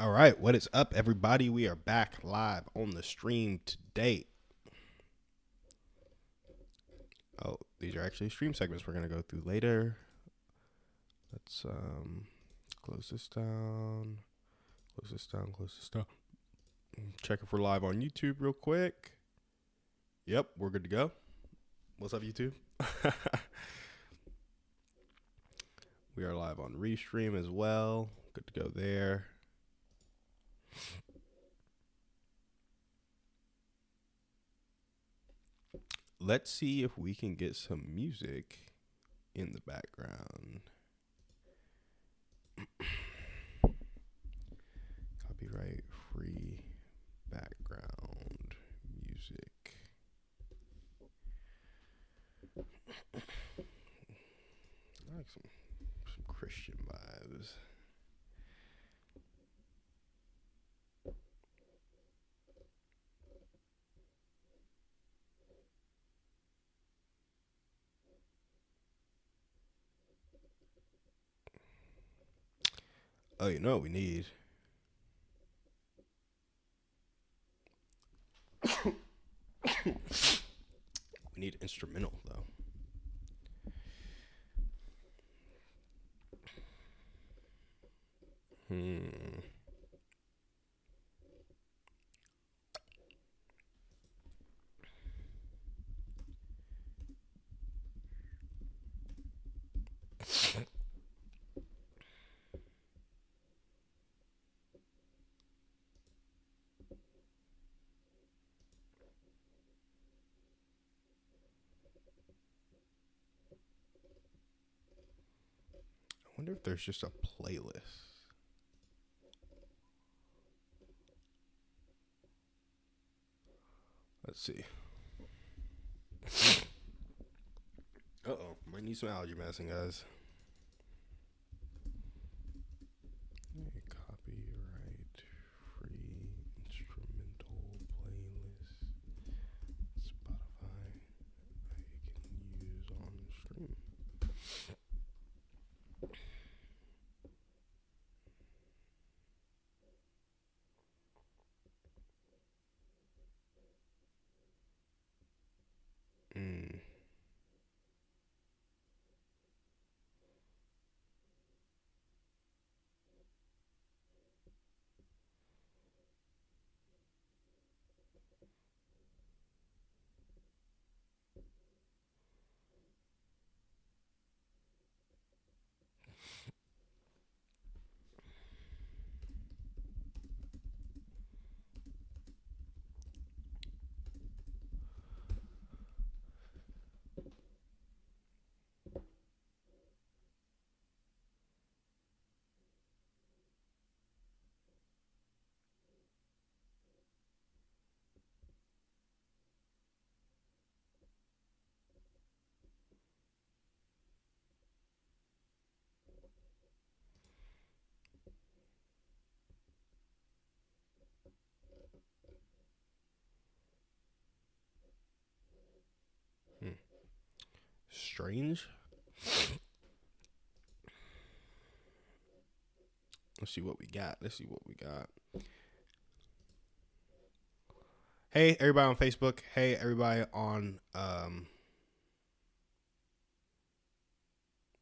All right, what is up, everybody? We are back live on the stream today. Oh, these are actually stream segments we're gonna go through later. Let's close this down. Close this down. Close this down. Check if we're live on YouTube real quick. Yep, we're good to go. What's up, YouTube? We are live on Restream as well. Good to go there. Let's see if we can get some music in the background. Copyright free background music. I like some Christian vibes. Oh, you know what we need? We need instrumental, though. I wonder if there's just a playlist. Let's see. Uh-oh. Might need some allergy medicine, guys. Copyright free instrumental playlist. Spotify. I can use on stream. Strange. Let's see what we got. Hey, everybody on Facebook. Hey, everybody on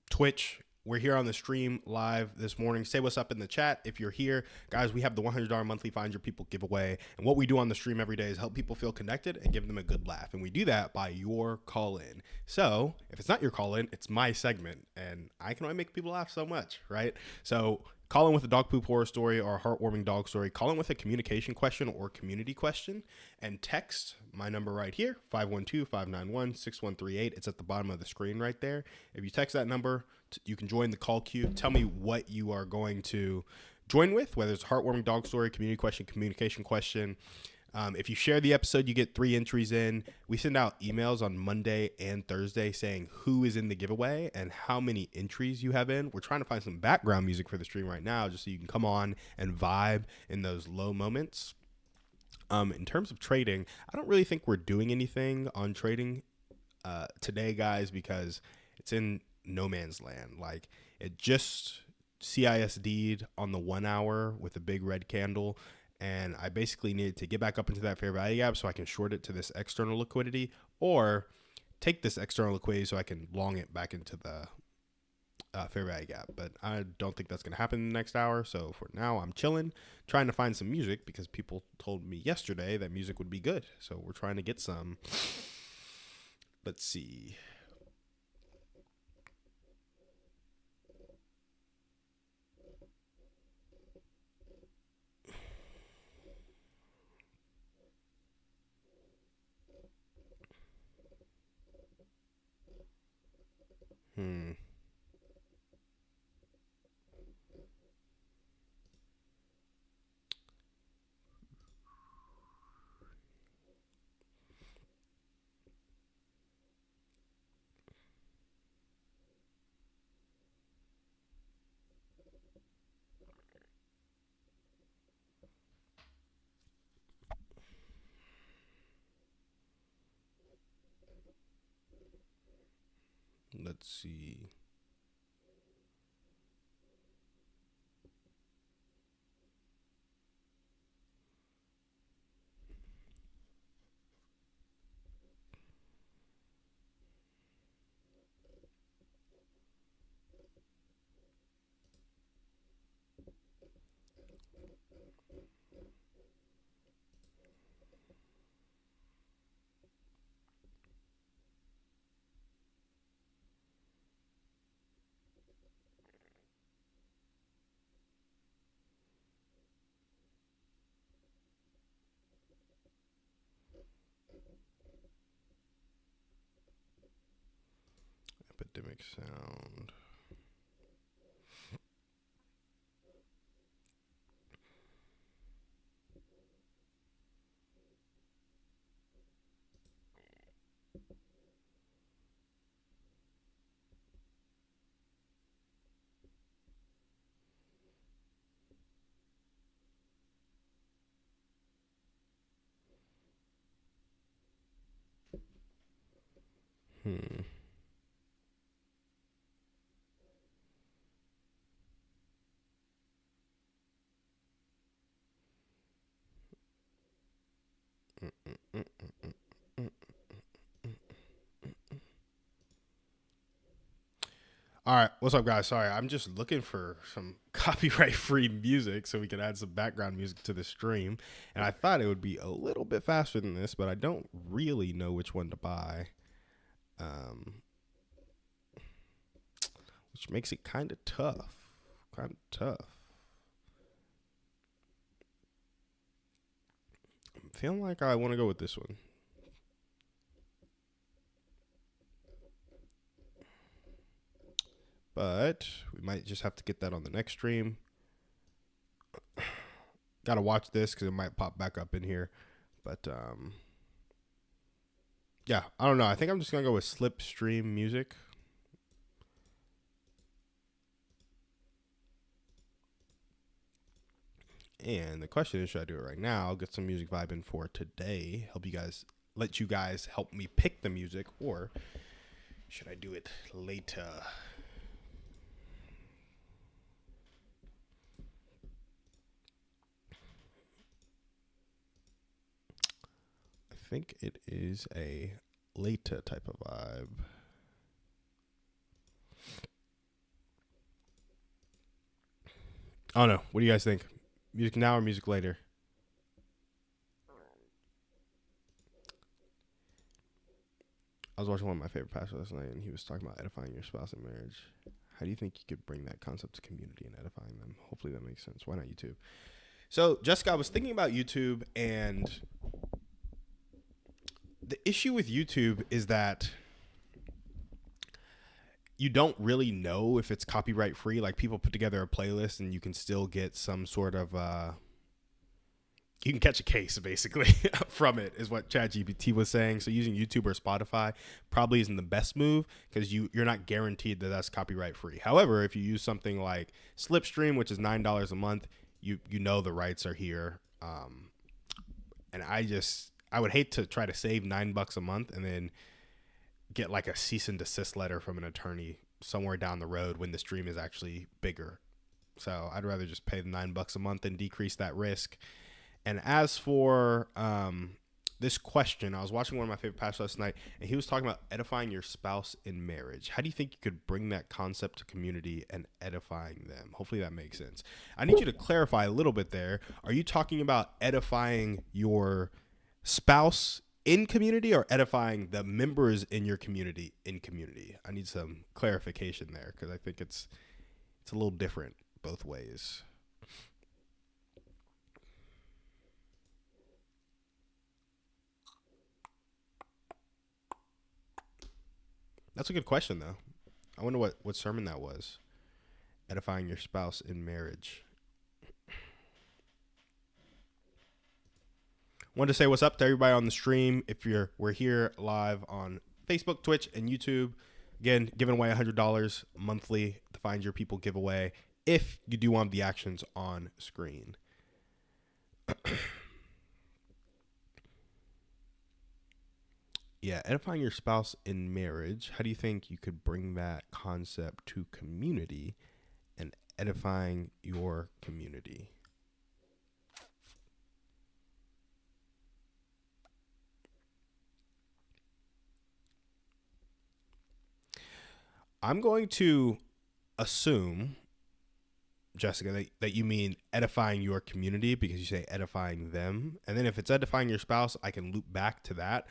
Twitch. We're here on the stream live this morning. Say what's up in the chat if you're here. Guys, we have the $100 monthly Find Your People giveaway. And what we do on the stream every day is help people feel connected and give them a good laugh. And we do that by your call-in. So if it's not your call-in, it's my segment. And I can only make people laugh so much, right? So call in with a dog poop horror story or a heartwarming dog story. Call in with a communication question or community question. And text my number right here, 512-591-6138. It's at the bottom of the screen right there. If you text that number, you can join the call queue. Tell me what you are going to join with, whether it's a heartwarming dog story, community question, communication question. If you share the episode, you get 3 entries in. We send out emails on Monday and Thursday saying who is in the giveaway and how many entries you have in. We're trying to find some background music for the stream right now just so you can come on and vibe in those low moments. In terms of trading, I don't really think we're doing anything on trading today, guys, because it's in no man's land. Like, it just CISD'd on the 1 hour with a big red candle. And I basically needed to get back up into that fair value gap so I can short it to this external liquidity, or take this external liquidity so I can long it back into the fair value gap. But I don't think that's going to happen in the next hour. So for now, I'm chilling, trying to find some music because people told me yesterday that music would be good. So we're trying to get some. Let's see. Let's see. Epidemic sound. All right, what's up, guys? Sorry, I'm just looking for some copyright-free music so we can add some background music to the stream. And I thought it would be a little bit faster than this, but I don't really know which one to buy, which makes it kind of tough. I'm feeling like I want to go with this one. But we might just have to get that on the next stream. Got to watch this because it might pop back up in here. But yeah, I don't know. I think I'm just going to go with Slipstream music. And the question is, should I do it right now? Get some music vibing for today. Let you guys help me pick the music, or should I do it later? I think it is a later type of vibe. I don't know. What do you guys think? Music now or music later? I was watching one of my favorite pastors last night, and he was talking about edifying your spouse in marriage. How do you think you could bring that concept to community and edifying them? Hopefully that makes sense. Why not YouTube? So, Jessica, I was thinking about YouTube, and the issue with YouTube is that you don't really know if it's copyright free. Like, people put together a playlist and you can still get some sort of you can catch a case basically from it, is what ChatGPT was saying. So using YouTube or Spotify probably isn't the best move because you're not guaranteed that that's copyright free. However, if you use something like Slipstream, which is $9 a month, you know the rights are here. And I would hate to try to save $9 a month and then get like a cease and desist letter from an attorney somewhere down the road when the stream is actually bigger. So I'd rather just pay the $9 a month and decrease that risk. And as for this question, I was watching one of my favorite pastors last night, and he was talking about edifying your spouse in marriage. How do you think you could bring that concept to community and edifying them? Hopefully that makes sense. I need you to clarify a little bit there. Are you talking about edifying your spouse in community or edifying the members in your community in community? I need some clarification there because I think it's a little different both ways. That's a good question, though. I wonder what sermon that was. Edifying your spouse in marriage. Wanted to say what's up to everybody on the stream. If we're here live on Facebook, Twitch, and YouTube. Again, giving away $100 monthly to Find Your People giveaway if you do want the actions on screen. Yeah, edifying your spouse in marriage. How do you think you could bring that concept to community and edifying your community? I'm going to assume, Jessica, that you mean edifying your community because you say edifying them. And then if it's edifying your spouse, I can loop back to that.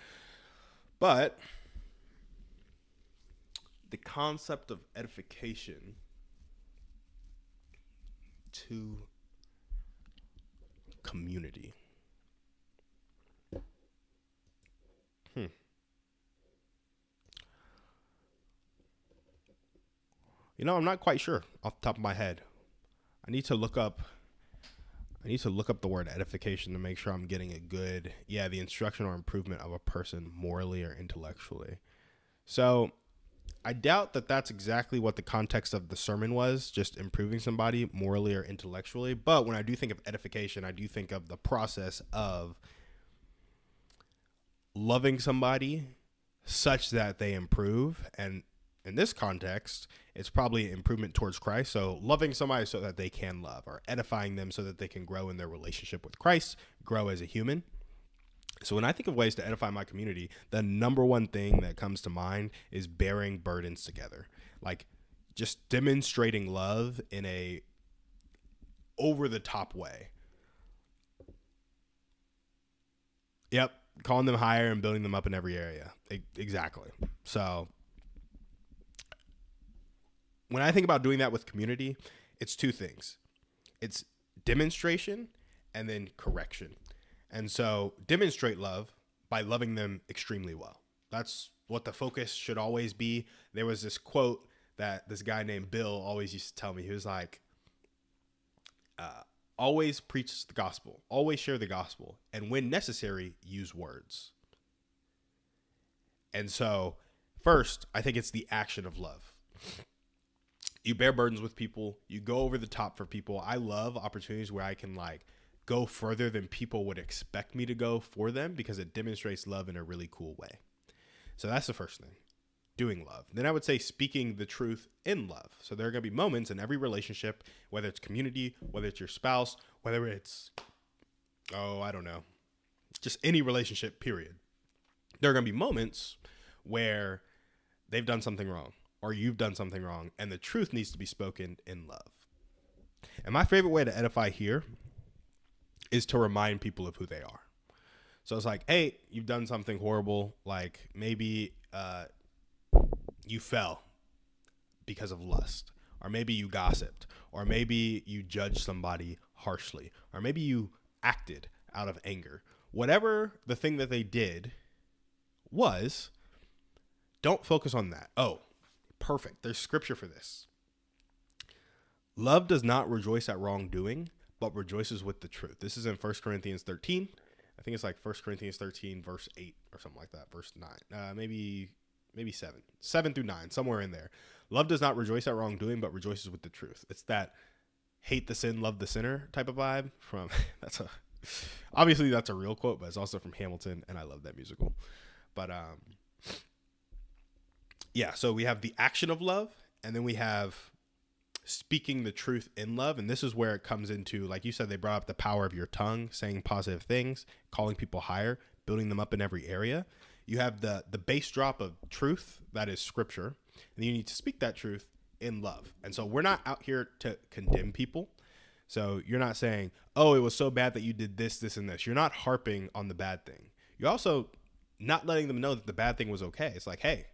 But the concept of edification to community. I'm not quite sure off the top of my head. I need to look up the word edification to make sure I'm getting a good, the instruction or improvement of a person morally or intellectually. So I doubt that that's exactly what the context of the sermon was, just improving somebody morally or intellectually. But when I do think of edification, I do think of the process of loving somebody such that they improve. And in this context, it's probably improvement towards Christ. So loving somebody so that they can love, or edifying them so that they can grow in their relationship with Christ, grow as a human. So when I think of ways to edify my community, the number one thing that comes to mind is bearing burdens together. Like just demonstrating love in a over the top way. Yep. Calling them higher and building them up in every area. Exactly. So when I think about doing that with community, it's two things. It's demonstration and then correction. And so demonstrate love by loving them extremely well. That's what the focus should always be. There was this quote that this guy named Bill always used to tell me. He was like, always preach the gospel, always share the gospel, and when necessary, use words. And so first, I think it's the action of love. You bear burdens with people. You go over the top for people. I love opportunities where I can go further than people would expect me to go for them because it demonstrates love in a really cool way. So that's the first thing, doing love. Then I would say speaking the truth in love. So there are going to be moments in every relationship, whether it's community, whether it's your spouse, whether it's, just any relationship, period. There are going to be moments where they've done something wrong, or you've done something wrong, and the truth needs to be spoken in love. And my favorite way to edify here is to remind people of who they are. So it's like, hey, you've done something horrible. Like maybe you fell because of lust, or maybe you gossiped, or maybe you judged somebody harshly, or maybe you acted out of anger. Whatever the thing that they did was, don't focus on that. Oh, perfect. There's scripture for this. Love does not rejoice at wrongdoing, but rejoices with the truth. This is in 1 Corinthians 13. I think it's like 1 Corinthians 13, verse 8 or something like that. Verse 9. Maybe 7. 7 through 9, somewhere in there. Love does not rejoice at wrongdoing, but rejoices with the truth. It's that hate the sin, love the sinner type of vibe from, obviously that's a real quote, but it's also from Hamilton, and I love that musical. But so we have the action of love, and then we have speaking the truth in love. And this is where it comes into, like you said, they brought up the power of your tongue, saying positive things, calling people higher, building them up in every area. You have the base drop of truth, that is scripture, and you need to speak that truth in love. And so we're not out here to condemn people. So you're not saying, oh, it was so bad that you did this, this, and this. You're not harping on the bad thing. You're also not letting them know that the bad thing was okay. It's like, hey,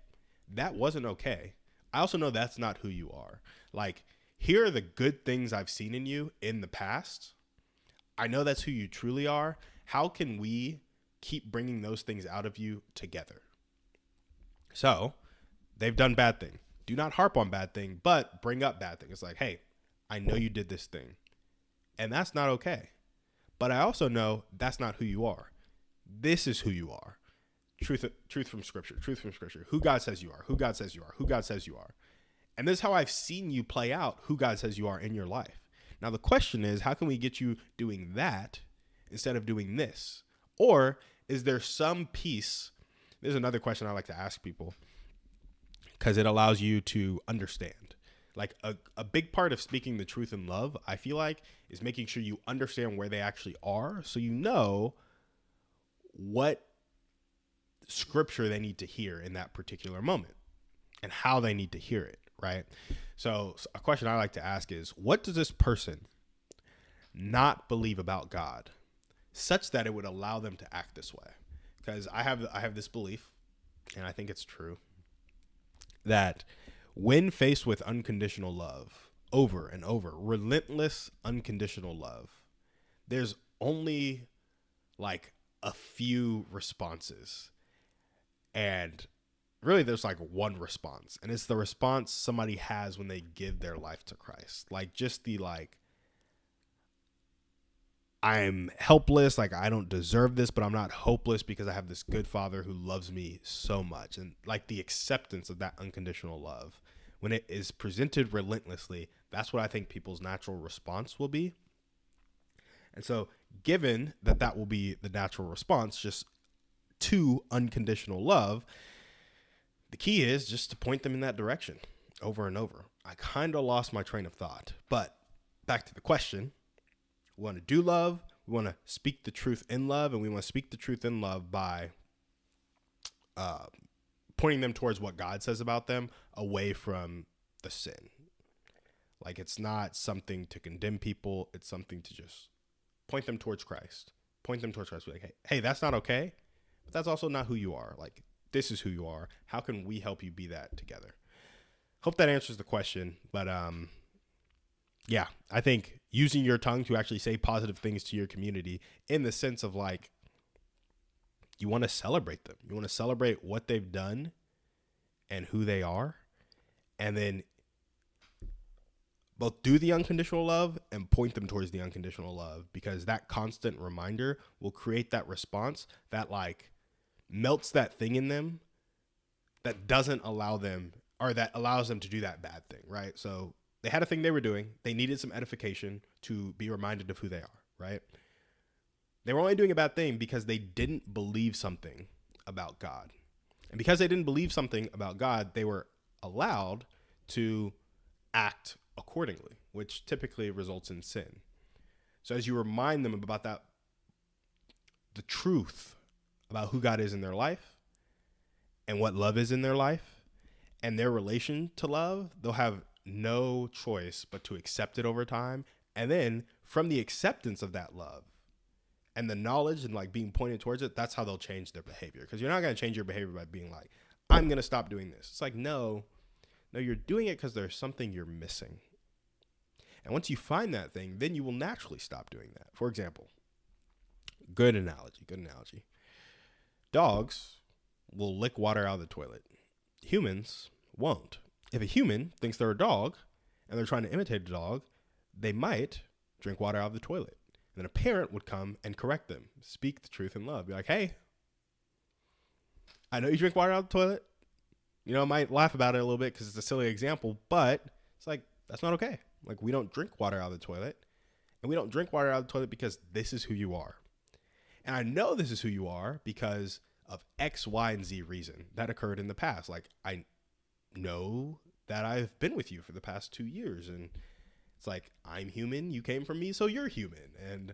that wasn't okay. I also know that's not who you are. Like, here are the good things I've seen in you in the past. I know that's who you truly are. How can we keep bringing those things out of you together? So they've done bad thing. Do not harp on bad thing, but bring up bad thing. It's like, hey, I know you did this thing, and that's not okay. But I also know that's not who you are. This is who you are. Truth from scripture, truth from scripture. Who God says you are, who God says you are, who God says you are. And this is how I've seen you play out who God says you are in your life. Now, the question is, how can we get you doing that instead of doing this? Or is there some piece? There's another question I like to ask people because it allows you to understand. Like a big part of speaking the truth in love, I feel like, is making sure you understand where they actually are, so you know what scripture they need to hear in that particular moment and how they need to hear it, right? So a question I like to ask is, what does this person not believe about God such that it would allow them to act this way? Because I have this belief, and I think it's true, that when faced with unconditional love over and over, relentless unconditional love, there's only like a few responses. And really there's like one response, and it's the response somebody has when they give their life to Christ. Like, just the like, I'm helpless, like I don't deserve this, but I'm not hopeless because I have this good Father who loves me so much. And like the acceptance of that unconditional love, when it is presented relentlessly, that's what I think people's natural response will be. And so given that that will be the natural response just to unconditional love, the key is just to point them in that direction over and over. I kind of lost my train of thought, but back to the question. We want to do love. We want to speak the truth in love, and we want to speak the truth in love by pointing them towards what God says about them, away from the sin. Like, it's not something to condemn people. It's something to just point them towards Christ. Point them towards Christ. Be like, hey, that's not okay, but that's also not who you are. Like, this is who you are. How can we help you be that together? Hope that answers the question. But yeah, I think using your tongue to actually say positive things to your community, in the sense of like, you want to celebrate them. You want to celebrate what they've done and who they are. And then both do the unconditional love and point them towards the unconditional love, because that constant reminder will create that response that like melts that thing in them that doesn't allow them, or that allows them to do that bad thing, right? So they had a thing they were doing. They needed some edification to be reminded of who they are, right? They were only doing a bad thing because they didn't believe something about God. And because they didn't believe something about God, they were allowed to act accordingly, which typically results in sin. So as you remind them about that, the truth about who God is in their life and what love is in their life and their relation to love, they'll have no choice but to accept it over time. And then from the acceptance of that love and the knowledge and like being pointed towards it, that's how they'll change their behavior. Because you're not going to change your behavior by being like, I'm going to stop doing this. It's like, no, you're doing it because there's something you're missing. And once you find that thing, then you will naturally stop doing that. For example, good analogy. Dogs will lick water out of the toilet. Humans won't. If a human thinks they're a dog and they're trying to imitate a dog, they might drink water out of the toilet. And then a parent would come and correct them, speak the truth in love. Be like, hey, I know you drink water out of the toilet. You know, I might laugh about it a little bit because it's a silly example, but it's like, that's not okay. Like, we don't drink water out of the toilet. And we don't drink water out of the toilet because this is who you are. And I know this is who you are because of X, Y, and Z reason that occurred in the past. Like, I know that I've been with you for the past 2 years. And it's like, I'm human, you came from me, so you're human. And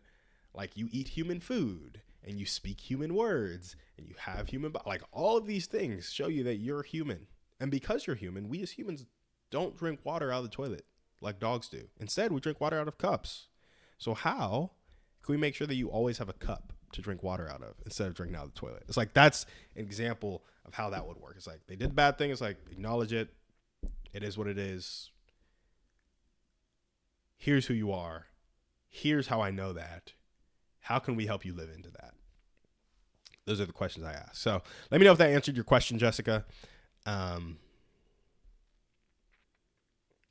like, you eat human food and you speak human words and you have human, like all of these things show you that you're human. And because you're human, we as humans don't drink water out of the toilet like dogs do. Instead, we drink water out of cups. So how can we make sure that you always have a cup to drink water out of instead of drinking out of the toilet? It's like, that's an example of how that would work. It's like, they did bad thing. It's like, acknowledge it. It is what it is. Here's who you are. Here's how I know that. How can we help you live into that? Those are the questions I asked. So let me know if that answered your question, Jessica. I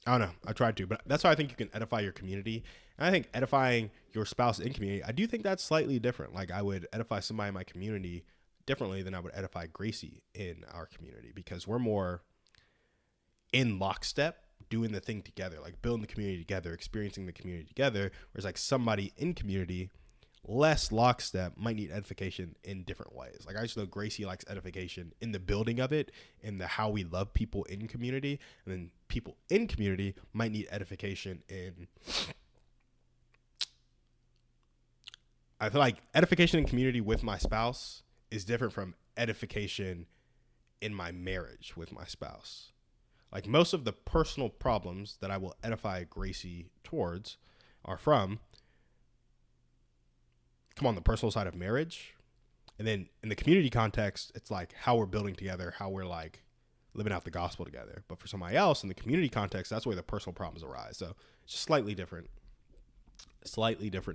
don't know. I tried to, but that's how I think you can edify your community. And I think edifying your spouse in community, I do think that's slightly different. Like, I would edify somebody in my community differently than I would edify Gracie in our community, because we're more in lockstep, doing the thing together, like building the community together, experiencing the community together. Whereas like somebody in community, less lockstep, might need edification in different ways. Like, I just know Gracie likes edification in the building of it, in the how we love people in community. And then people in community might need edification in, I feel like edification in community with my spouse is different from edification in my marriage with my spouse. Like, most of the personal problems that I will edify Gracie towards are from, come on, the personal side of marriage. And then in the community context, it's like how we're building together, how we're like living out the gospel together. But for somebody else in the community context, that's where the personal problems arise. So it's just slightly different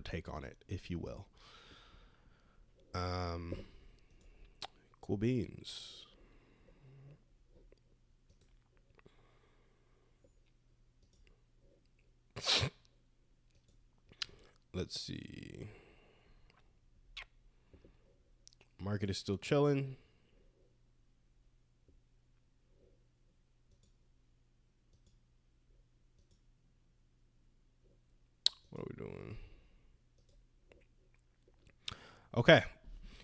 take on it, if you will. Cool beans. Let's see. Market is still chilling. What are we doing? Okay.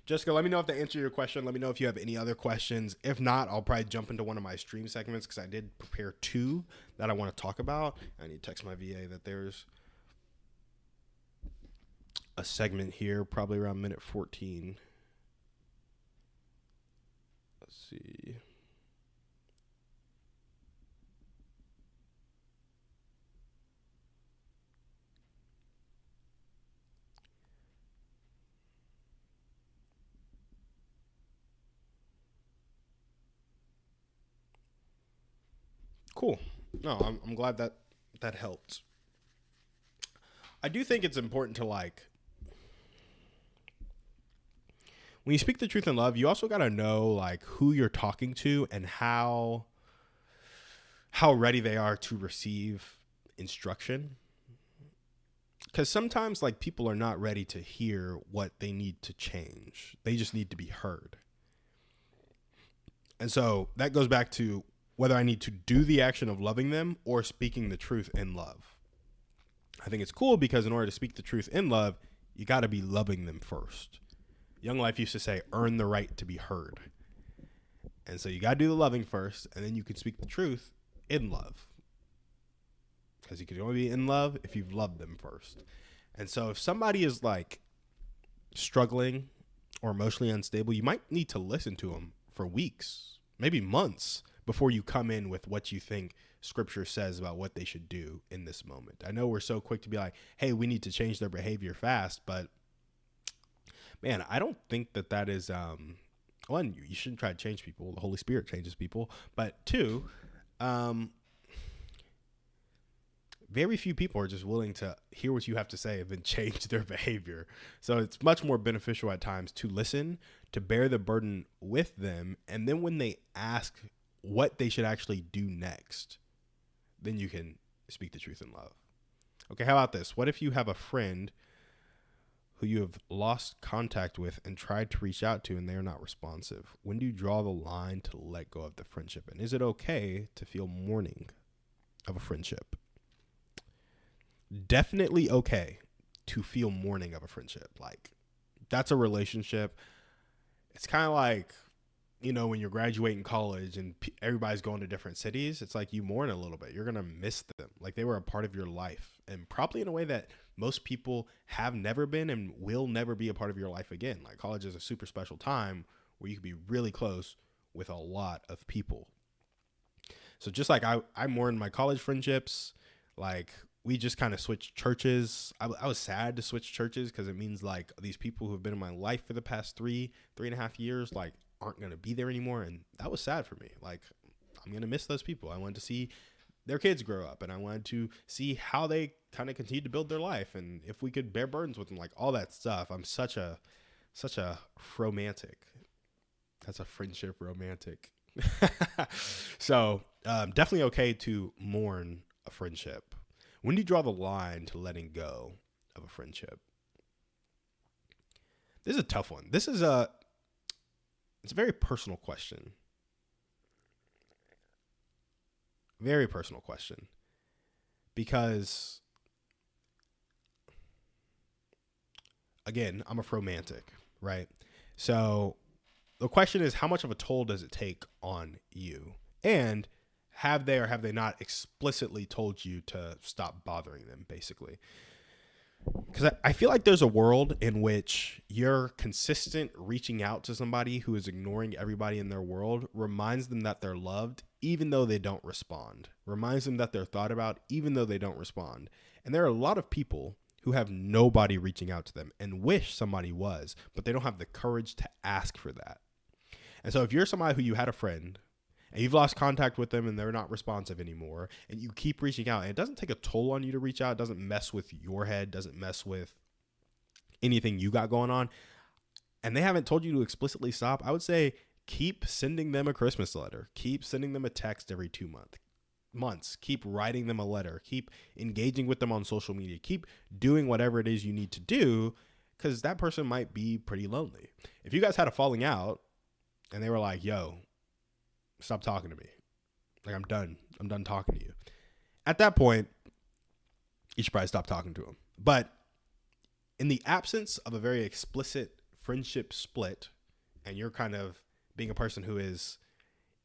Jessica, let me know if that answered your question. Let me know if you have any other questions. If not, I'll probably jump into one of my stream segments, because I did prepare 2 that I want to talk about. I need to text my VA that there's a segment here, probably around minute 14. Let's see. Cool. No, I'm glad that helped. I do think it's important to, like, when you speak the truth in love, you also got to know like who you're talking to and how ready they are to receive instruction. Because sometimes like people are not ready to hear what they need to change. They just need to be heard. And so that goes back to whether I need to do the action of loving them or speaking the truth in love. I think it's cool because in order to speak the truth in love, you got to be loving them first. Young Life used to say, earn the right to be heard. And so you got to do the loving first, and then you can speak the truth in love. Because you can only be in love if you've loved them first. And so if somebody is like struggling or emotionally unstable, you might need to listen to them for weeks, maybe months, before you come in with what you think scripture says about what they should do in this moment. I know we're so quick to be like, hey, we need to change their behavior fast, but man, I don't think that is, one, you shouldn't try to change people. The Holy Spirit changes people. But 2, very few people are just willing to hear what you have to say and then change their behavior. So it's much more beneficial at times to listen, to bear the burden with them. And then when they ask what they should actually do next, then you can speak the truth in love. Okay, how about this? What if you have a friend who you have lost contact with and tried to reach out to and they are not responsive? When do you draw the line to let go of the friendship? And is it okay to feel mourning of a friendship? Definitely okay to feel mourning of a friendship. Like, that's a relationship. It's kind of like when you're graduating college and everybody's going to different cities, it's like you mourn a little bit. You're going to miss them. Like they were a part of your life, and probably in a way that most people have never been and will never be a part of your life again. Like college is a super special time where you can be really close with a lot of people. So just like I mourn my college friendships, like we just kind of switched churches. I was sad to switch churches because it means like these people who have been in my life for the past 3.5 years, like aren't going to be there anymore. And that was sad for me. Like I'm going to miss those people. I wanted to see their kids grow up, and I wanted to see how they kind of continue to build their life. And if we could bear burdens with them, like all that stuff. I'm such a romantic. That's a friendship romantic. So definitely okay to mourn a friendship. When do you draw the line to letting go of a friendship? This is a tough one. It's a very personal question. Very personal question. Because, again, I'm a romantic, right? So the question is, how much of a toll does it take on you? And have they or have they not explicitly told you to stop bothering them, basically? Because I feel like there's a world in which your consistent reaching out to somebody who is ignoring everybody in their world reminds them that they're loved, even though they don't respond. Reminds them that they're thought about, even though they don't respond. And there are a lot of people who have nobody reaching out to them and wish somebody was, but they don't have the courage to ask for that. And so if you're somebody who you had a friend and you've lost contact with them and they're not responsive anymore, and you keep reaching out, and it doesn't take a toll on you to reach out, it doesn't mess with your head, doesn't mess with anything you got going on, and they haven't told you to explicitly stop, I would say keep sending them a Christmas letter. Keep sending them a text every 2 months. Keep writing them a letter. Keep engaging with them on social media. Keep doing whatever it is you need to do, because that person might be pretty lonely. If you guys had a falling out and they were like, yo, stop talking to me. Like, I'm done talking to you. At that point, you should probably stop talking to them. But in the absence of a very explicit friendship split, and you're kind of being a person who is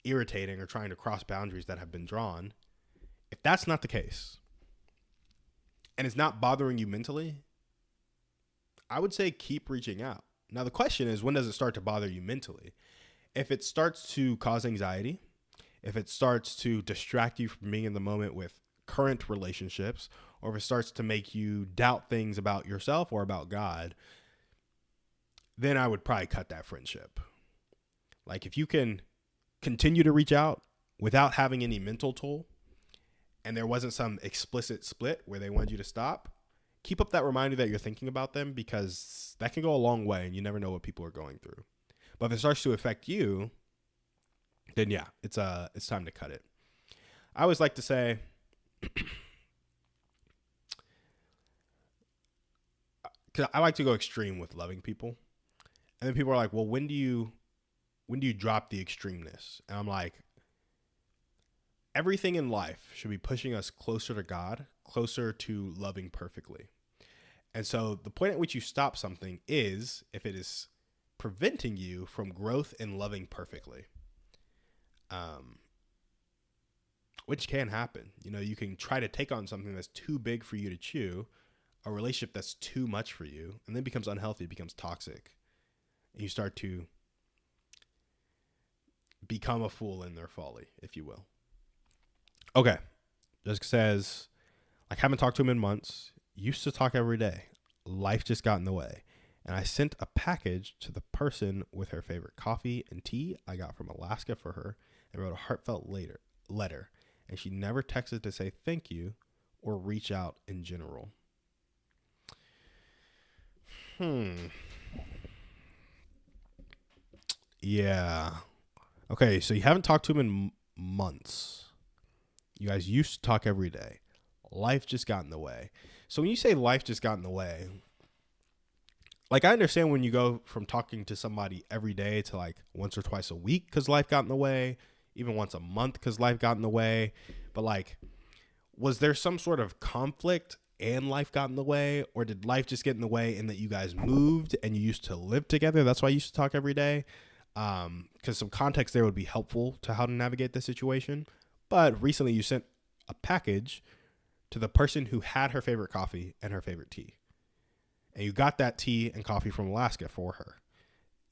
irritating or trying to cross boundaries that have been drawn, if that's not the case, and it's not bothering you mentally, I would say keep reaching out. Now, the question is, when does it start to bother you mentally? If it starts to cause anxiety, if it starts to distract you from being in the moment with current relationships, or if it starts to make you doubt things about yourself or about God, then I would probably cut that friendship. Like if you can continue to reach out without having any mental toll, and there wasn't some explicit split where they wanted you to stop, keep up that reminder that you're thinking about them, because that can go a long way and you never know what people are going through. But if it starts to affect you, then yeah, it's time to cut it. I always like to say, because I like to go extreme with loving people, and then people are like, well, when do you drop the extremeness? And I'm like, everything in life should be pushing us closer to God, closer to loving perfectly. And so the point at which you stop something is if it is preventing you from growth in loving perfectly, which can happen. You can try to take on something that's too big for you to chew, a relationship that's too much for you, and then becomes unhealthy, becomes toxic, and you start to become a fool in their folly, if you will. Okay. Jessica says, like, haven't talked to him in months. Used to talk every day. Life just got in the way. And I sent a package to the person with her favorite coffee and tea I got from Alaska for her, and wrote a heartfelt letter. And she never texted to say thank you or reach out in general. Yeah. Okay, so you haven't talked to him in months. You guys used to talk every day. Life just got in the way. So when you say life just got in the way, like, I understand when you go from talking to somebody every day to like once or twice a week because life got in the way, even once a month because life got in the way. But like, was there some sort of conflict and life got in the way? Or did life just get in the way in that you guys moved and you used to live together? That's why you used to talk every day. Because some context there would be helpful to how to navigate the situation. But recently you sent a package to the person who had her favorite coffee and her favorite tea. And you got that tea and coffee from Alaska for her.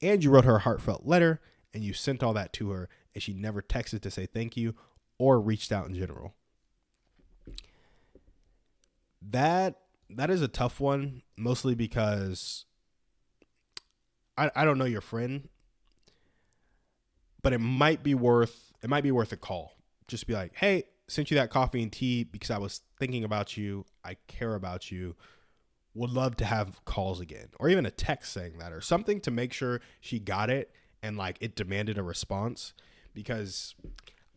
And you wrote her a heartfelt letter and you sent all that to her, and she never texted to say thank you or reached out in general. That is a tough one, mostly because I don't know your friend, but it might be worth a call. Just be like, hey, sent you that coffee and tea because I was thinking about you. I care about you. Would love to have calls again, or even a text saying that, or something to make sure she got it and like it demanded a response. Because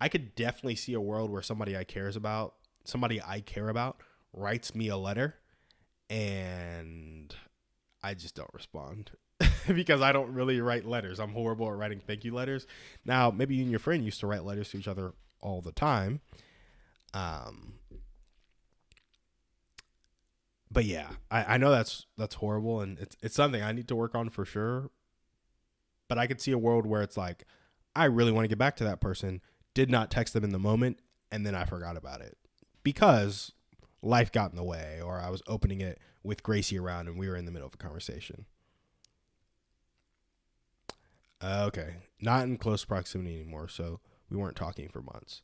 I could definitely see a world where somebody I care about writes me a letter and I just don't respond because I don't really write letters. I'm horrible at writing thank you letters. Now, maybe you and your friend used to write letters to each other all the time. But yeah, I know that's horrible, and it's something I need to work on for sure. But I could see a world where it's like, I really want to get back to that person, did not text them in the moment, and then I forgot about it because life got in the way, or I was opening it with Gracie around and we were in the middle of a conversation. Okay, not in close proximity anymore, so we weren't talking for months.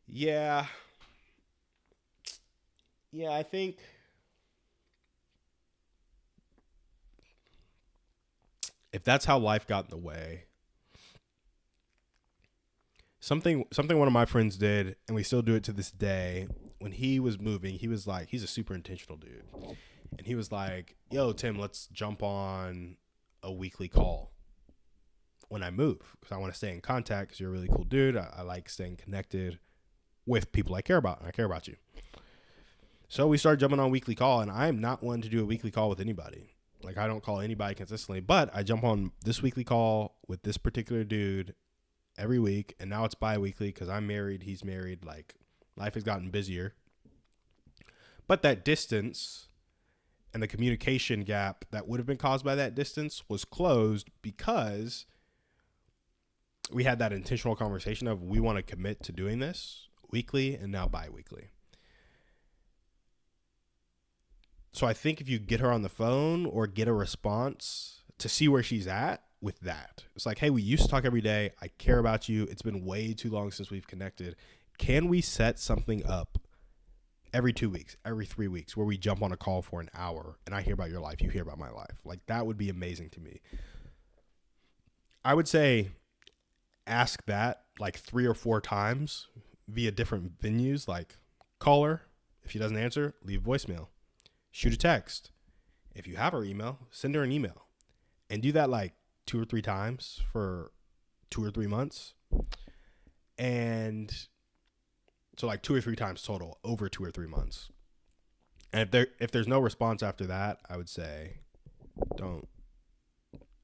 Yeah, I think if that's how life got in the way, something one of my friends did, and we still do it to this day. When he was moving, he was like, he's a super intentional dude, and he was like, yo, Tim, let's jump on a weekly call when I move, because I want to stay in contact, because you're a really cool dude. I like staying connected with people I care about, and I care about you. So we started jumping on a weekly call, and I'm not one to do a weekly call with anybody. Like, I don't call anybody consistently, but I jump on this weekly call with this particular dude every week, and now it's bi-weekly because I'm married, he's married. Like, life has gotten busier. But that distance and the communication gap that would have been caused by that distance was closed because we had that intentional conversation of, we want to commit to doing this weekly and now bi-weekly. So I think if you get her on the phone or get a response to see where she's at with that, it's like, hey, we used to talk every day. I care about you. It's been way too long since we've connected. Can we set something up every 2 weeks, every 3 weeks, where we jump on a call for an hour and I hear about your life, you hear about my life? Like, that would be amazing to me. I would say ask that like 3 or 4 times via different venues. Like, call her. If she doesn't answer, leave voicemail. Shoot a text. If you have her email, send her an email. And do that like 2 or 3 times for 2 or 3 months. And so like 2 or 3 times total over 2 or 3 months. And if there's no response after that, I would say don't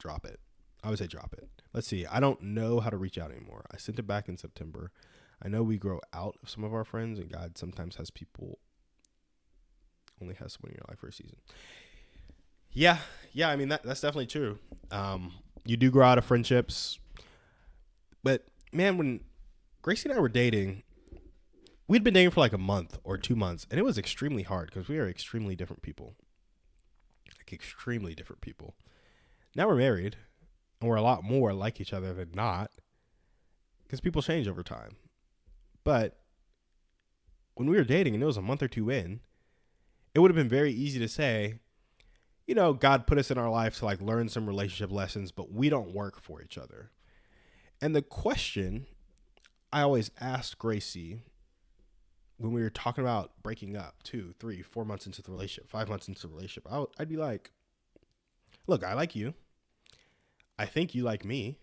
drop it. I would say drop it. Let's see. I don't know how to reach out anymore. I sent it back in September. I know we grow out of some of our friends, and God sometimes has people, only has someone in your life for a season. Yeah. I mean, that's definitely true. You do grow out of friendships. But man, when Gracie and I were dating, we'd been dating for like a month or 2 months, and it was extremely hard because we are extremely different people. Like, extremely different people. Now we're married, and we're a lot more like each other than not, because people change over time. But when we were dating and it was a month or 2 in, it would have been very easy to say, you know, God put us in our life to like learn some relationship lessons, but we don't work for each other. And the question I always asked Gracie when we were talking about breaking up 2, 3, 4 months into the relationship, 5 months into the relationship, I'd be like, look, I like you. I think you like me.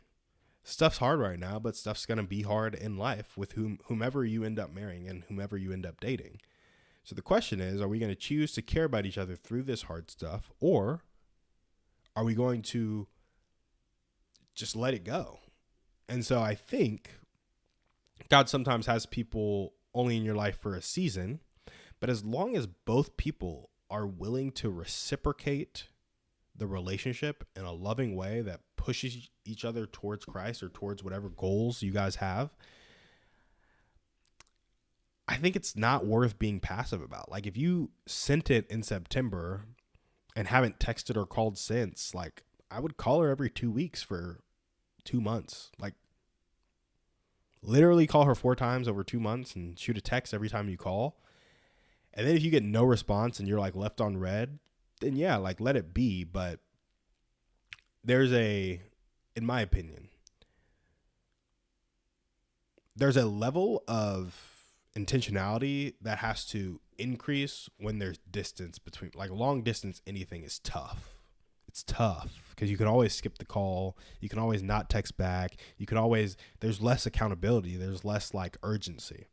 Stuff's hard right now, but stuff's going to be hard in life with whomever you end up marrying and whomever you end up dating. So the question is, are we going to choose to care about each other through this hard stuff, or are we going to just let it go? And so I think God sometimes has people only in your life for a season, but as long as both people are willing to reciprocate the relationship in a loving way that pushes each other towards Christ or towards whatever goals you guys have, I think it's not worth being passive about. Like, if you sent it in September and haven't texted or called since, like, I would call her every 2 weeks for 2 months. Like, literally call her 4 times over 2 months and shoot a text every time you call. And then if you get no response and you're like left on red, then yeah, like, let it be. But in my opinion, there's a level of intentionality that has to increase when there's distance between, like, long distance, anything is tough. It's tough because you can always skip the call. You can always not text back. There's less accountability. There's less like urgency.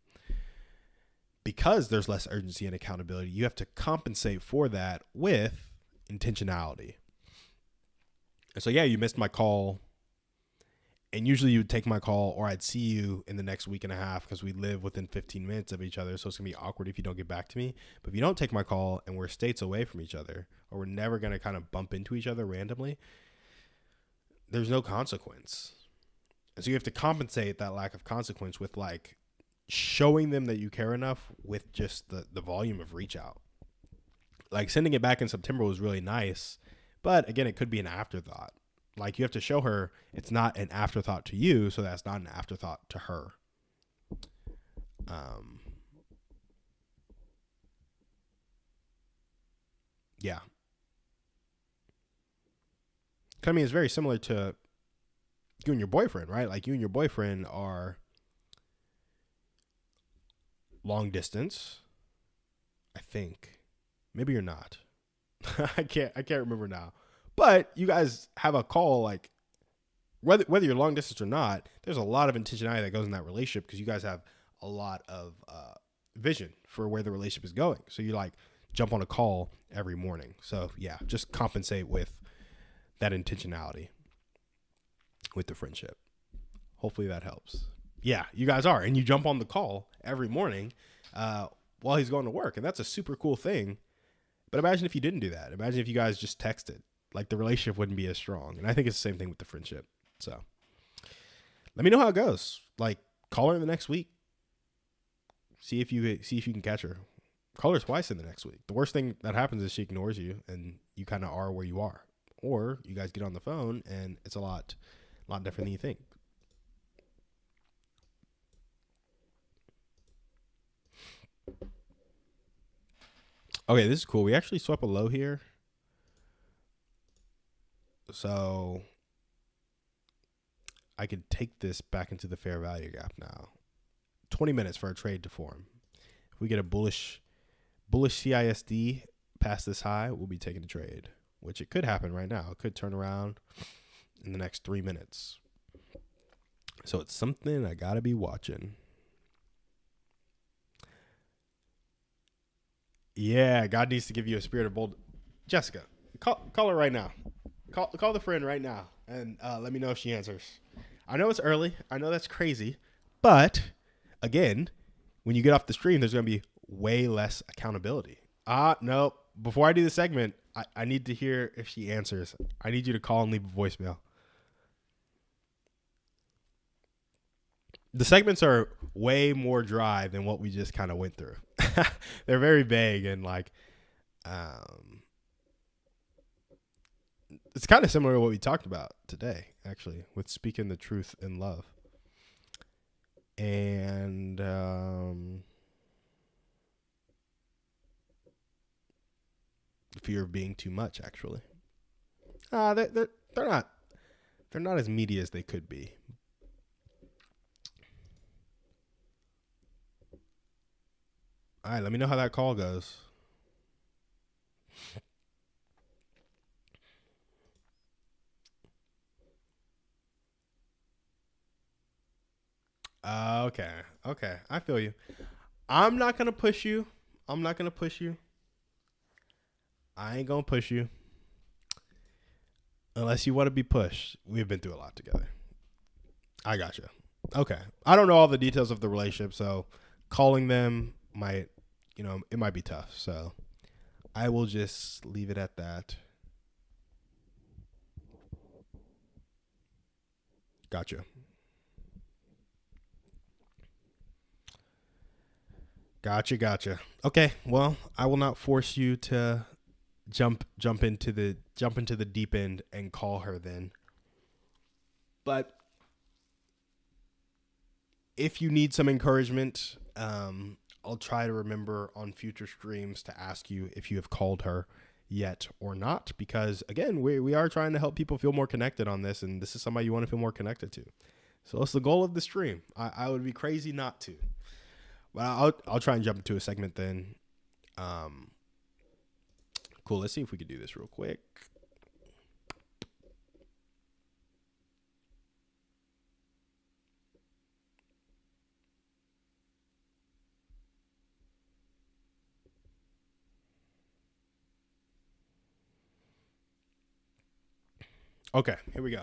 Because there's less urgency and accountability, you have to compensate for that with intentionality. And so, yeah, you missed my call. And usually you would take my call, or I'd see you in the next week and a half because we live within 15 minutes of each other. So it's going to be awkward if you don't get back to me. But if you don't take my call and we're states away from each other, or we're never going to kind of bump into each other randomly, there's no consequence. And so you have to compensate that lack of consequence with, like, showing them that you care enough with just the volume of reach out. Like, sending it back in September was really nice. But again, it could be an afterthought. Like, you have to show her it's not an afterthought to you, so that's not an afterthought to her. Yeah. I mean, it's very similar to you and your boyfriend, right? Like, you and your boyfriend are long distance, I think. Maybe you're not. I can't remember now. But you guys have a call, like, whether you're long distance or not, there's a lot of intentionality that goes in that relationship because you guys have a lot of vision for where the relationship is going. So you, like, jump on a call every morning. So, yeah, just compensate with that intentionality with the friendship. Hopefully that helps. Yeah, you guys are. And you jump on the call every morning while he's going to work. And that's a super cool thing. But imagine if you didn't do that. Imagine if you guys just texted. Like, the relationship wouldn't be as strong. And I think it's the same thing with the friendship. So let me know how it goes. Like, call her in the next week. See if you can catch her. Call her twice in the next week. The worst thing that happens is she ignores you and you kind of are where you are. Or you guys get on the phone and it's a lot different than you think. Okay, this is cool. We actually swept a low here. So I could take this back into the fair value gap now. 20 minutes for a trade to form. If we get a bullish CISD past this high, we'll be taking a trade, which it could happen right now. It could turn around in the next 3 minutes. So it's something I got to be watching. Yeah, God needs to give you a spirit of bold. Jessica, call her right now. Call the friend right now and let me know if she answers. I know it's early. I know that's crazy. But, again, when you get off the stream, there's going to be way less accountability. No. Before I do the segment, I need to hear if she answers. I need you to call and leave a voicemail. The segments are way more dry than what we just kind of went through. They're very vague and, like, it's kind of similar to what we talked about today, actually, with speaking the truth in love. And the fear of being too much, actually. They're not as meaty as they could be. All right, let me know how that call goes. Okay. I feel you. I'm not going to push you. I ain't going to push you. Unless you want to be pushed. We've been through a lot together. I gotcha. Okay. I don't know all the details of the relationship, so calling them might, it might be tough. So I will just leave it at that. Gotcha. Gotcha. Okay. Well, I will not force you to jump into the deep end and call her then. But if you need some encouragement, I'll try to remember on future streams to ask you if you have called her yet or not, because again, we are trying to help people feel more connected on this, and this is somebody you want to feel more connected to. So it's the goal of the stream. I would be crazy not to. But I'll try and jump into a segment then. Cool. Let's see if we could do this real quick. Okay, here we go.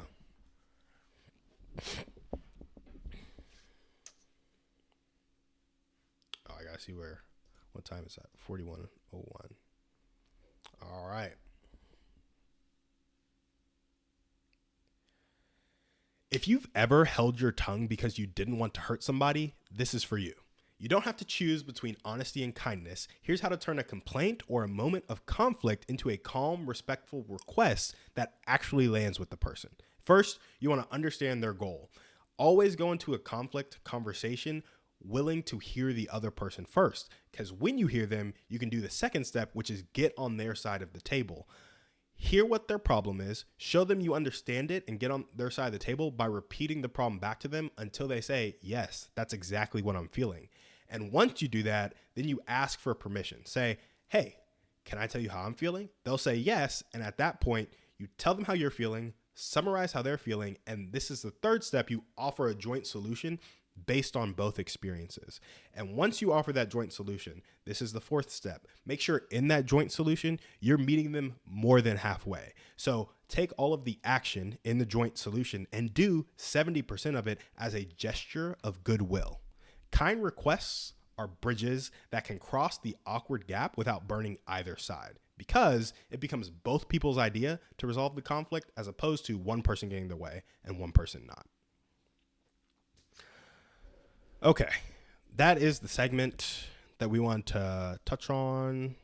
Oh, I gotta see what time is that? 41:01. All right. If you've ever held your tongue because you didn't want to hurt somebody, this is for you. You don't have to choose between honesty and kindness. Here's how to turn a complaint or a moment of conflict into a calm, respectful request that actually lands with the person. First, you want to understand their goal. Always go into a conflict conversation willing to hear the other person first, because when you hear them, you can do the second step, which is get on their side of the table. Hear what their problem is, show them you understand it, and get on their side of the table by repeating the problem back to them until they say, yes, that's exactly what I'm feeling. And once you do that, then you ask for permission. Say, hey, can I tell you how I'm feeling? They'll say yes. And at that point, you tell them how you're feeling, summarize how they're feeling. And this is the third step. You offer a joint solution based on both experiences. And once you offer that joint solution, this is the fourth step. Make sure in that joint solution, you're meeting them more than halfway. So take all of the action in the joint solution and do 70% of it as a gesture of goodwill. Kind requests are bridges that can cross the awkward gap without burning either side, because it becomes both people's idea to resolve the conflict as opposed to one person getting their way and one person not. Okay, that is the segment that we want to touch on.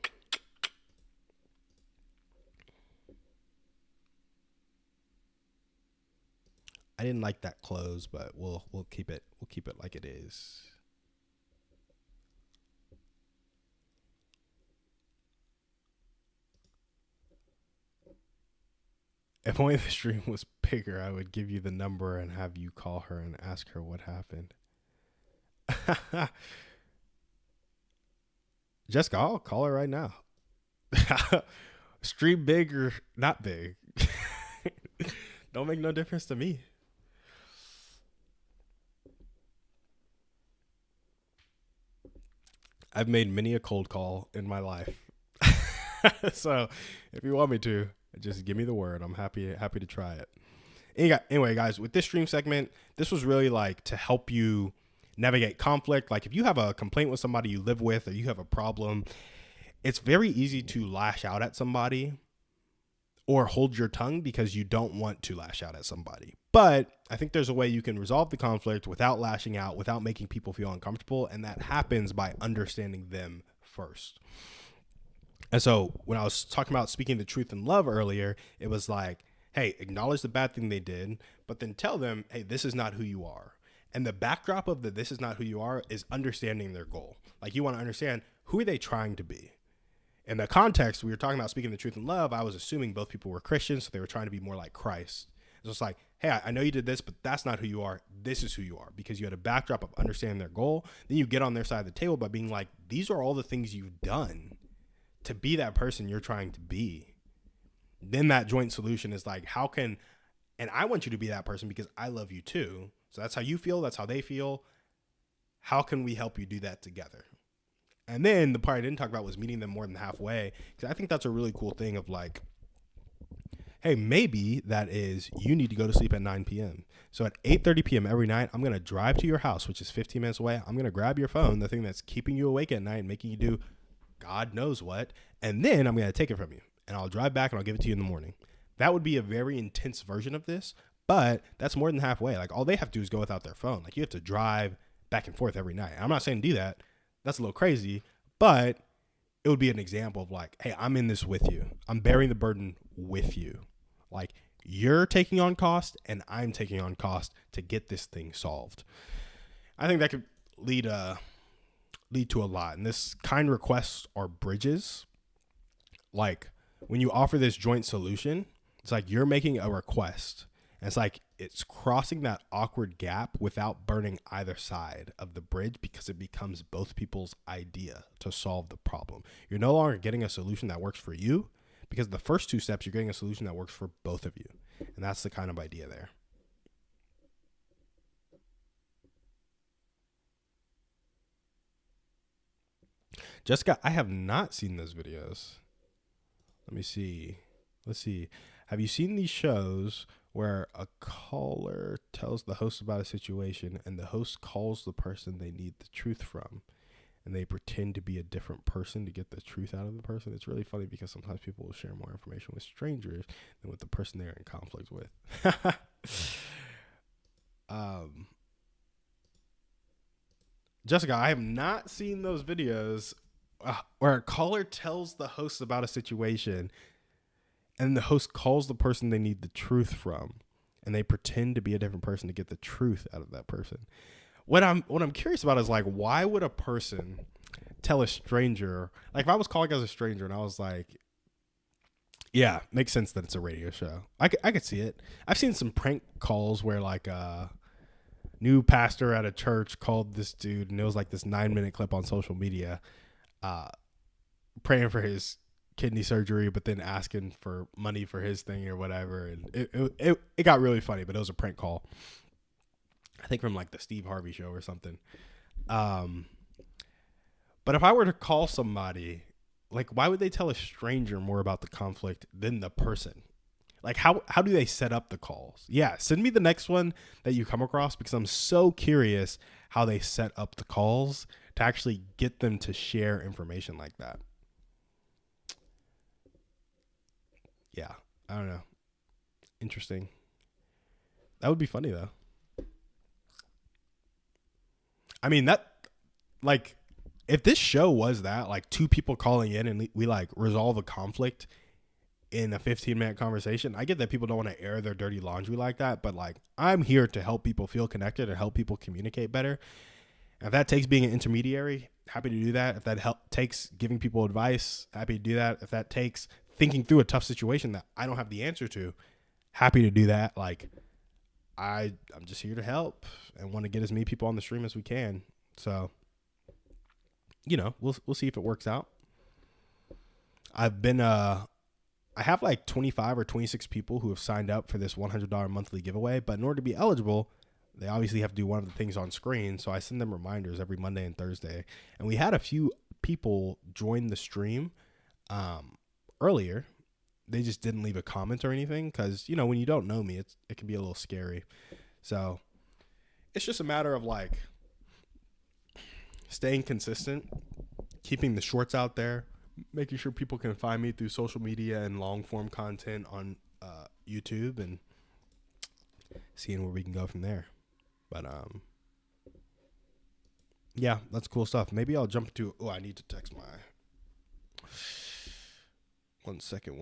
I didn't like that close, but we'll keep it like it is. If only the stream was bigger, I would give you the number and have you call her and ask her what happened. Jessica, I'll call her right now. Stream big or not big. Don't make no difference to me. I've made many a cold call in my life. So if you want me to, just give me the word. I'm happy to try it. Anyway, guys, with this stream segment, this was really like to help you navigate conflict. Like if you have a complaint with somebody you live with or you have a problem, it's very easy to lash out at somebody or hold your tongue because you don't want to lash out at somebody. But I think there's a way you can resolve the conflict without lashing out, without making people feel uncomfortable. And that happens by understanding them first. And so when I was talking about speaking the truth in love earlier, it was like, hey, acknowledge the bad thing they did, but then tell them, hey, this is not who you are. And the backdrop of the this is not who you are is understanding their goal. Like you want to understand, who are they trying to be? In the context, we were talking about speaking the truth in love, I was assuming both people were Christians, so they were trying to be more like Christ. So it's like, hey, I know you did this, but that's not who you are. This is who you are, because you had a backdrop of understanding their goal. Then you get on their side of the table by being like, these are all the things you've done to be that person you're trying to be. Then that joint solution is like, and I want you to be that person because I love you too. So that's how you feel. That's how they feel. How can we help you do that together? And then the part I didn't talk about was meeting them more than halfway, because I think that's a really cool thing of like, hey, maybe that is you need to go to sleep at 9 p.m. So at 8:30 p.m. every night, I'm going to drive to your house, which is 15 minutes away. I'm going to grab your phone, the thing that's keeping you awake at night and making you do God knows what. And then I'm going to take it from you and I'll drive back and I'll give it to you in the morning. That would be a very intense version of this, But that's more than halfway. Like all they have to do is go without their phone. Like you have to drive back and forth every night. I'm not saying do that. That's a little crazy, but it would be an example of like, hey, I'm in this with you. I'm bearing the burden with you. Like you're taking on cost and I'm taking on cost to get this thing solved. I think that could lead to a lot. And this kind requests are bridges. Like when you offer this joint solution, it's like you're making a request. And it's like it's crossing that awkward gap without burning either side of the bridge because it becomes both people's idea to solve the problem. You're no longer getting a solution that works for you because the first two steps, you're getting a solution that works for both of you. And that's the kind of idea there. Jessica, I have not seen those videos. Let me see. Let's see. Have you seen these shows where a caller tells the host about a situation and the host calls the person they need the truth from and they pretend to be a different person to get the truth out of the person? It's really funny because sometimes people will share more information with strangers than with the person they're in conflict with. Jessica, I have not seen those videos where a caller tells the host about a situation and the host calls the person they need the truth from and they pretend to be a different person to get the truth out of that person. What I'm curious about is like, why would a person tell a stranger, like if I was calling as a stranger and I was like, yeah, makes sense that it's a radio show. I could see it. I've seen some prank calls where like a new pastor at a church called this dude and it was like this 9-minute clip on social media praying for his kidney surgery, but then asking for money for his thing or whatever. And it got really funny, but it was a prank call. I think from like the Steve Harvey show or something. But if I were to call somebody, like why would they tell a stranger more about the conflict than the person? Like how do they set up the calls? Yeah, send me the next one that you come across because I'm so curious how they set up the calls to actually get them to share information like that. Yeah, I don't know. Interesting. That would be funny though. I mean, that like if this show was that, like two people calling in and we like resolve a conflict in a 15-minute conversation. I get that people don't want to air their dirty laundry like that, but like I'm here to help people feel connected and help people communicate better. If that takes being an intermediary, happy to do that. If that takes giving people advice, happy to do that. If that takes thinking through a tough situation that I don't have the answer to, happy to do that. Like I'm just here to help and want to get as many people on the stream as we can. So, you know, we'll see if it works out. I have like 25 or 26 people who have signed up for this $100 monthly giveaway, but in order to be eligible, they obviously have to do one of the things on screen. So I send them reminders every Monday and Thursday. And we had a few people join the stream earlier. They just didn't leave a comment or anything because, you know, when you don't know me, it can be a little scary. So it's just a matter of like staying consistent, keeping the shorts out there, making sure people can find me through social media and long form content on YouTube and seeing where we can go from there. But yeah, that's cool stuff. Maybe I'll jump to, I need to text my, one second.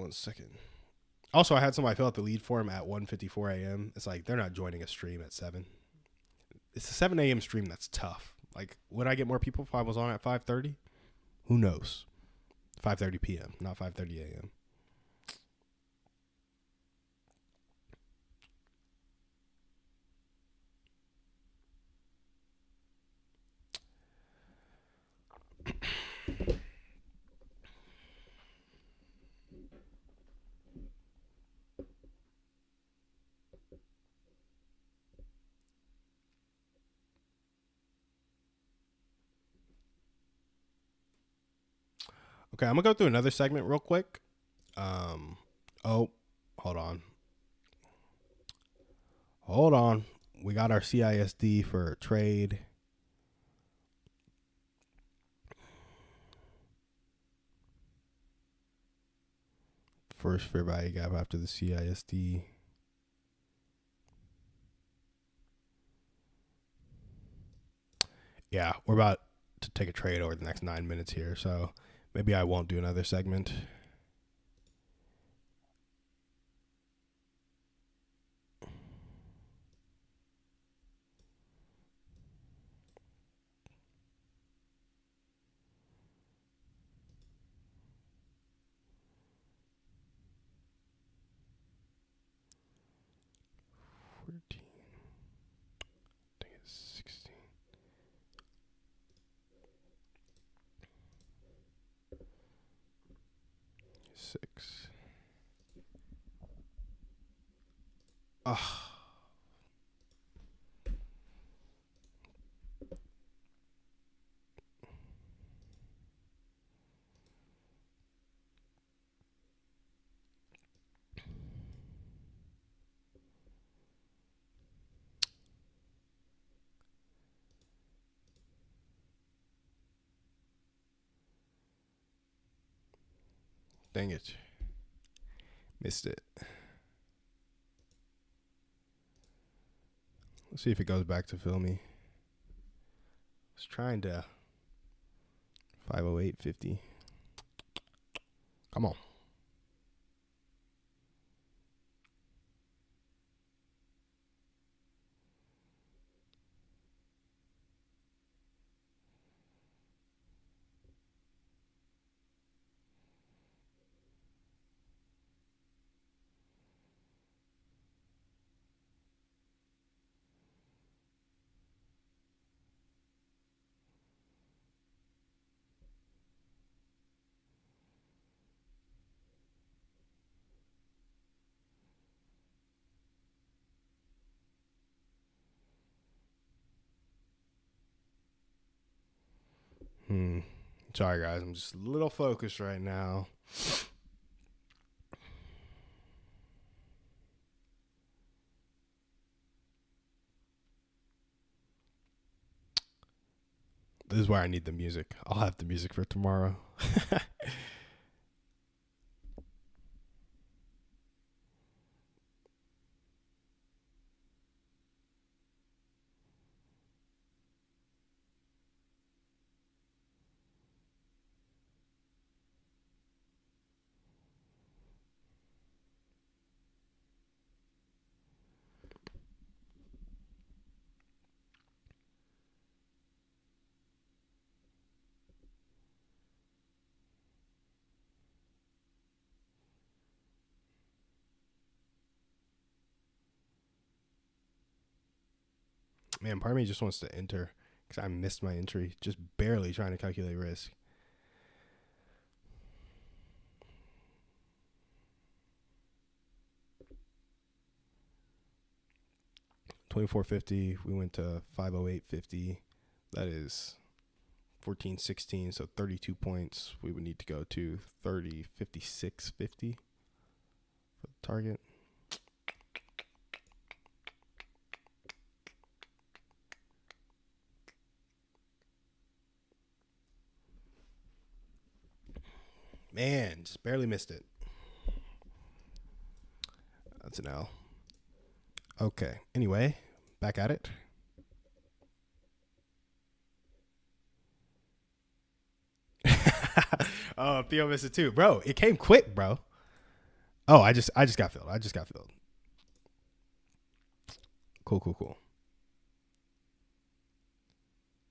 Also, I had somebody fill out the lead form at 1:54 a.m. It's like, they're not joining a stream at 7. It's a 7 a.m. stream that's tough. Like, would I get more people if I was on at 5:30? Who knows? 5:30 p.m., not 5:30 a.m. Okay, I'm gonna go through another segment real quick. Oh, hold on. We got our CISD for trade. First fair value gap after the CISD. Yeah, we're about to take a trade over the next 9 minutes here, so maybe I won't do another segment. I think it's 16. 6. Oh. Dang it. Missed it. Let's see if it goes back to fill me. I was trying to 508.50. Come on. Sorry, guys. I'm just a little focused right now. This is where I need the music. I'll have the music for tomorrow. Man, part of me just wants to enter because I missed my entry. Just barely trying to calculate risk. $24.50. We went to 508.50. That is 14.16. So 32 points. We would need to go to 30.56.50 for the target. Man, just barely missed it. That's an L. Okay. Anyway, back at it. Oh, Theo missed it too, bro. It came quick, bro. Oh, I just got filled. Cool.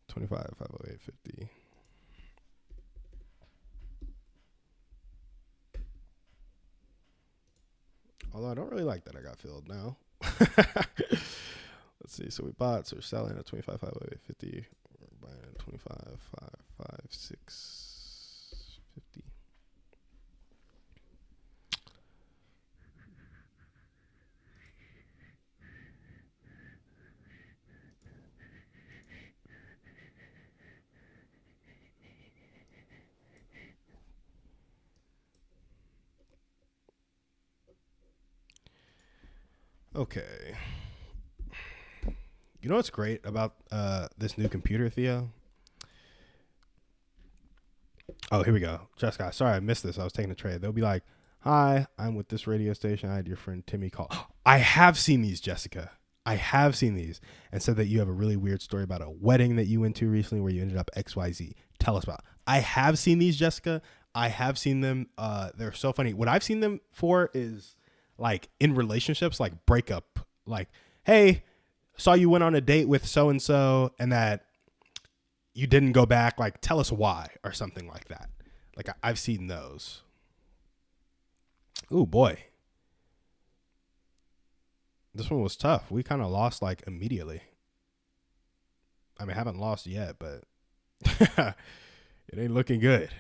25, 508.50. Although I don't really like that I got filled now. Let's see. So we bought, so we're selling at 25, 508.50. We're buying at 25, 5, 5, 6, 50. Okay. You know what's great about this new computer, Theo? Oh, here we go. Jessica, sorry I missed this. I was taking a trade. They'll be like, hi, I'm with this radio station. I had your friend Timmy call. I have seen these, Jessica. I have seen these, and said that you have a really weird story about a wedding that you went to recently where you ended up XYZ. Tell us about it. I have seen these, Jessica. I have seen them. They're so funny. What I've seen them for is like in relationships, like breakup. Like, hey, saw you went on a date with so-and-so and that you didn't go back. Like, tell us why or something like that. Like, I've seen those. Ooh, boy. This one was tough. We kind of lost like immediately. I mean, I haven't lost yet, but it ain't looking good.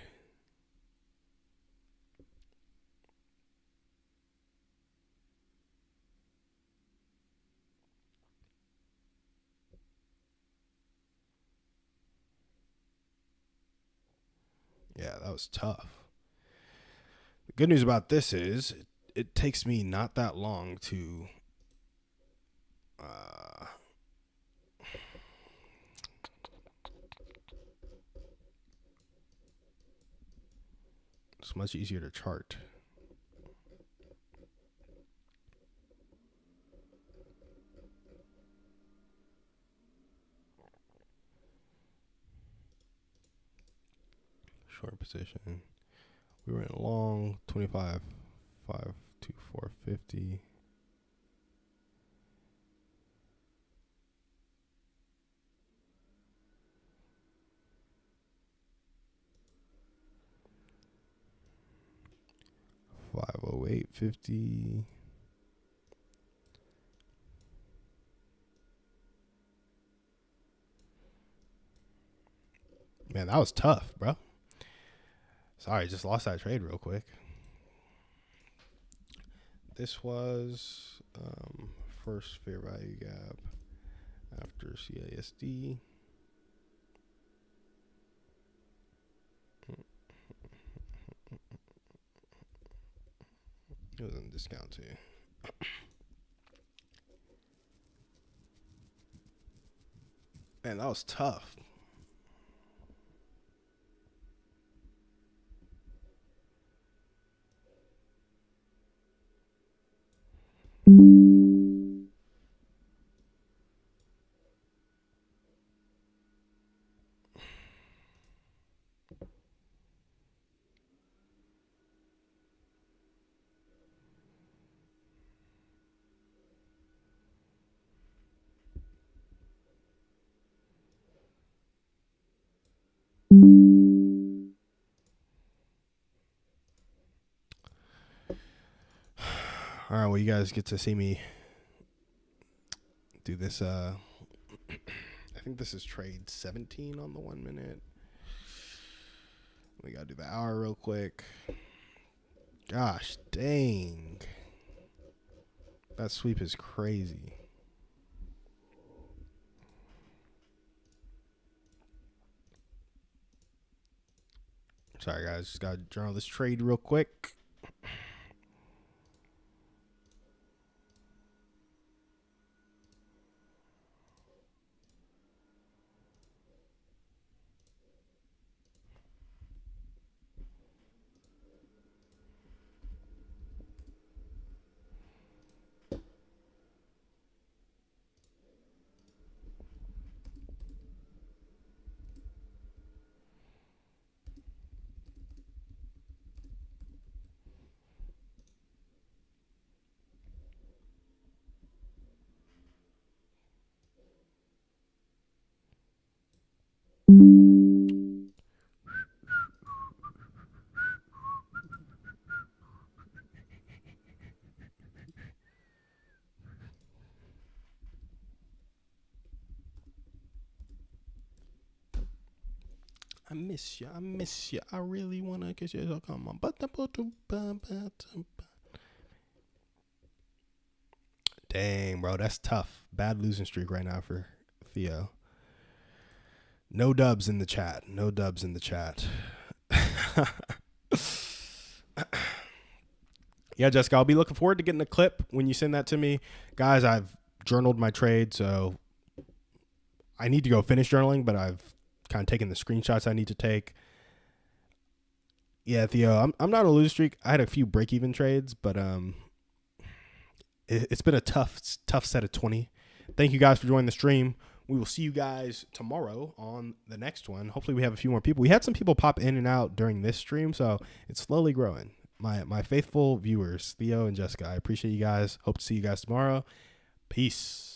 Yeah, that was tough. The good news about this is it takes me not that long to it's much easier to chart. Short position. We were in long 25, 5 to 450. $508.50. Man, that was tough, bro. Sorry, just lost that trade real quick. This was first fair value gap after CASD. It was in discount too. Man, that was tough. All right, well, you guys get to see me do this. I think this is trade 17 on the 1 minute. We got to do the hour real quick. Gosh, dang. That sweep is crazy. Sorry, guys. Just got to journal this trade real quick. I miss you. I miss you. I really want to kiss you. So come on. Dang, bro. That's tough. Bad losing streak right now for Theo. No dubs in the chat. No dubs in the chat. Yeah, Jessica, I'll be looking forward to getting a clip when you send that to me. Guys, I've journaled my trade, so I need to go finish journaling, but I've kind of taken the screenshots I need to take. Yeah, Theo, I'm not a lose streak. I had a few break-even trades, but it's been a tough set of 20. Thank you guys for joining the stream. We will see you guys tomorrow on the next one. Hopefully we have a few more people. We had some people pop in and out during this stream, so it's slowly growing. My faithful viewers, Theo and Jessica, I appreciate you guys. Hope to see you guys tomorrow. Peace.